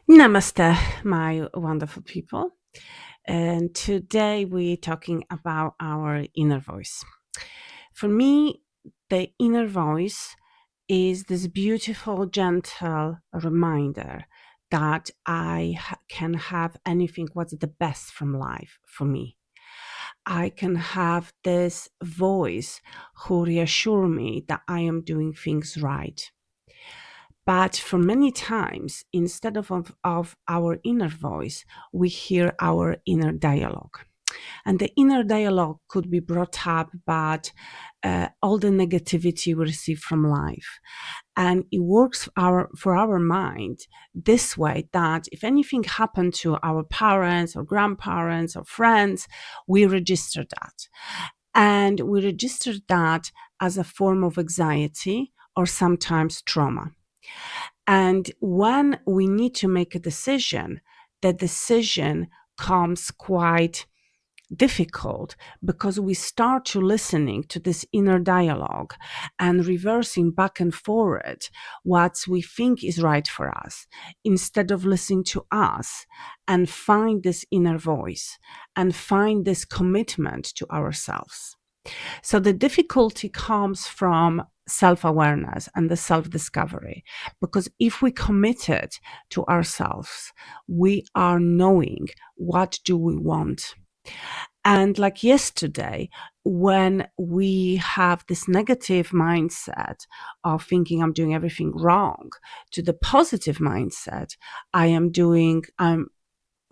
Namaste, my wonderful people. And today we're talking about our inner voice. For me, the inner voice is this beautiful, gentle reminder that can have anything what's the best from life for me. I can have this voice who reassure me that I am doing things right. But for many times, instead of our inner voice, we hear our inner dialogue. And the inner dialogue could be brought up by all the negativity we receive from life. And it works for our mind this way that if anything happened to our parents or grandparents or friends, we register that. And we register that as a form of anxiety or sometimes trauma. And when we need to make a decision, the decision comes quite difficult because we start to listening to this inner dialogue and reversing back and forward what we think is right for us instead of listening to us and find this inner voice and find this commitment to ourselves. So the difficulty comes from self-awareness and the self-discovery, because if we committed to ourselves, we are knowing what do we want. And like yesterday, when we have this negative mindset of thinking I'm doing everything wrong, to the positive mindset, I'm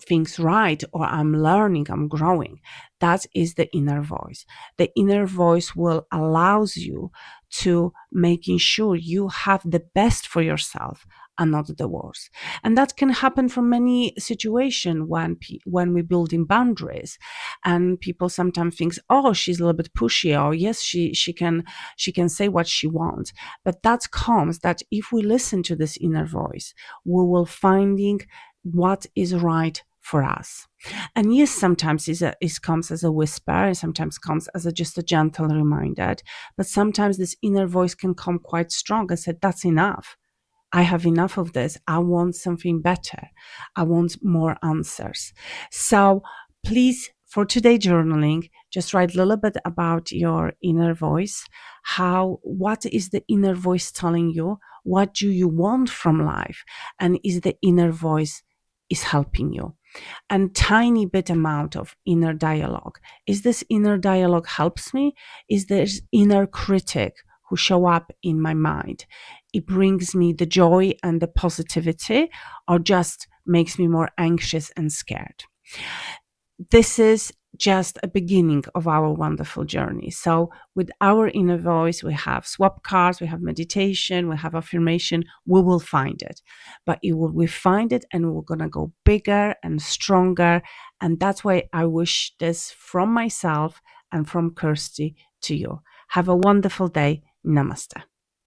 things right, or I'm learning, I'm growing. That is the inner voice. The inner voice will allows you to making sure you have the best for yourself and not the worst. And that can happen from many situations when we're building boundaries, and people sometimes think, oh, she's a little bit pushy, or yes, she can say what she wants. But that comes that if we listen to this inner voice, we will finding what is right for us. And yes, sometimes it comes as a whisper, and sometimes comes as just a gentle reminder. But sometimes this inner voice can come quite strong and say, that's enough. I have enough of this. I want something better. I want more answers. So please, for today journaling, just write a little bit about your inner voice. What is the inner voice telling you? What do you want from life? And is the inner voice is helping you? And tiny bit amount of inner dialogue. Is this inner dialogue helps me? Is this inner critic who show up in my mind? It brings me the joy and the positivity, or just makes me more anxious and scared? This is just a beginning of our wonderful journey. So with our inner voice, we have swap cards, we have meditation, we have affirmation. We will find it, but we find it, and we're going to go bigger and stronger. And that's why I wish this from myself and from Kirsty to you. Have a wonderful day. Namaste.